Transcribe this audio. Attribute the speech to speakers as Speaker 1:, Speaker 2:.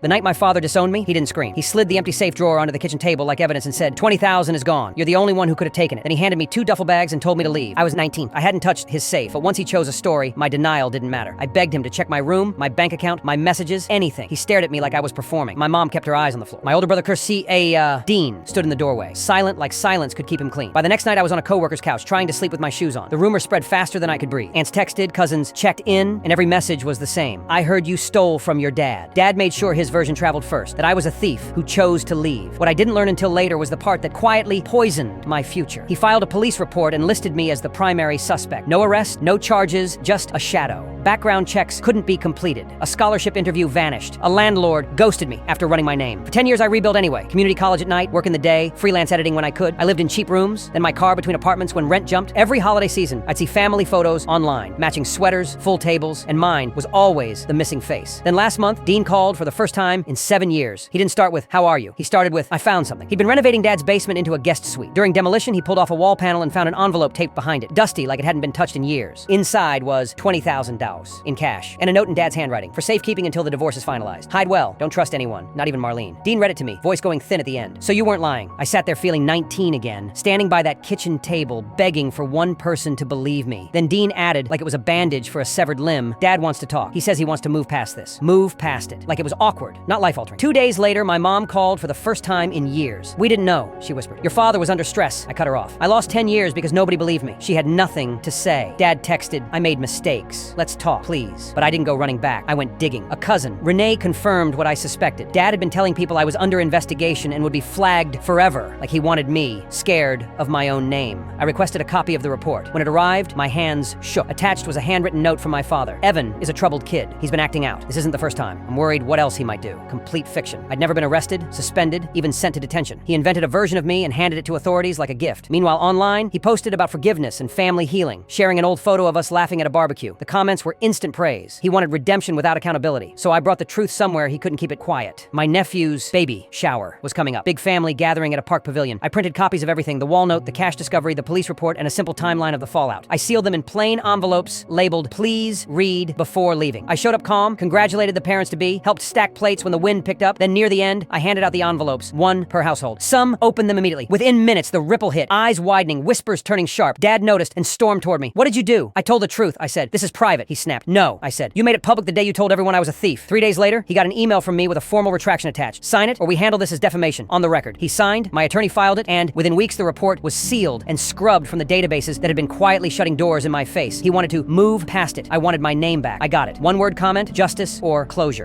Speaker 1: The night my father disowned me, he didn't scream. He slid the empty safe drawer onto the kitchen table like evidence and said, $20,000 is gone. You're the only one who could have taken it. Then he handed me 2 duffel bags and told me to leave. I was 19. I hadn't touched his safe, but once he chose a story, my denial didn't matter. I begged him to check my room, my bank account, my messages, anything. He stared at me like I was performing. My mom kept her eyes on the floor. My older brother, Dean, stood in the doorway, silent like silence could keep him clean. By the next night, I was on a coworker's couch, trying to sleep with my shoes on. The rumor spread faster than I could breathe. Aunts texted, cousins checked in, and every message was the same. I heard you stole from your dad. Dad made sure his version traveled first, that I was a thief who chose to leave. What I didn't learn until later was the part that quietly poisoned my future. He filed a police report and listed me as the primary suspect. No arrest, no charges, just a shadow. Background checks couldn't be completed. A scholarship interview vanished. A landlord ghosted me after running my name. For 10 years, I rebuilt anyway. Community college at night, work in the day, freelance editing when I could. I lived in cheap rooms, then my car between apartments when rent jumped. Every holiday season, I'd see family photos online, matching sweaters, full tables, and mine was always the missing face. Then last month, Dean called for the first time in 7 years. He didn't start with, how are you? He started with, I found something. He'd been renovating Dad's basement into a guest suite. During demolition, he pulled off a wall panel and found an envelope taped behind it, dusty like it hadn't been touched in years. Inside was $20,000 in cash and a note in Dad's handwriting, for safekeeping until the divorce is finalized. Hide well, don't trust anyone, not even Marlene. Dean read it to me, voice going thin at the end. So you weren't lying. I sat there feeling 19 again, standing by that kitchen table, begging for one person to believe me. Then Dean added, like it was a bandage for a severed limb, Dad wants to talk. He says he wants to move past this. Move past it. Like it was awkward, not life-altering. 2 days later, my mom called for the first time in years. We didn't know, she whispered. Your father was under stress. I cut her off. I lost 10 years because nobody believed me. She had nothing to say. Dad texted, I made mistakes. Let's talk, please. But I didn't go running back. I went digging. A cousin, Renee, confirmed what I suspected. Dad had been telling people I was under investigation and would be flagged forever, like he wanted me, scared of my own name. I requested a copy of the report. When it arrived, my hands shook. Attached was a handwritten note from my father. Evan is a troubled kid. He's been acting out. This isn't the first time. I'm worried what else he might do. Complete fiction. I'd never been arrested, suspended, even sent to detention. He invented a version of me and handed it to authorities like a gift. Meanwhile, online, he posted about forgiveness and family healing, sharing an old photo of us laughing at a barbecue. The comments were instant praise. He wanted redemption without accountability. So I brought the truth somewhere he couldn't keep it quiet. My nephew's baby shower was coming up. Big family gathering at a park pavilion. I printed copies of everything, the wall note, the cash discovery, the police report, and a simple timeline of the fallout. I sealed them in plain envelopes labeled, please read before leaving. I showed up calm, congratulated the parents-to-be, helped stack plates when the wind picked up. Then near the end, I handed out the envelopes, 1 per household. Some opened them immediately. Within minutes, the ripple hit, eyes widening, whispers turning sharp. Dad noticed and stormed toward me. What did you do? I told the truth, I said. This is private, he snapped. No, I said. You made it public the day you told everyone I was a thief. 3 days later, he got an email from me with a formal retraction attached. Sign it or we handle this as defamation. On the record. He signed, my attorney filed it, and within weeks the report was sealed and scrubbed from the databases that had been quietly shutting doors in my face. He wanted to move past it. I wanted my name back. I got it. One word comment, justice or closure.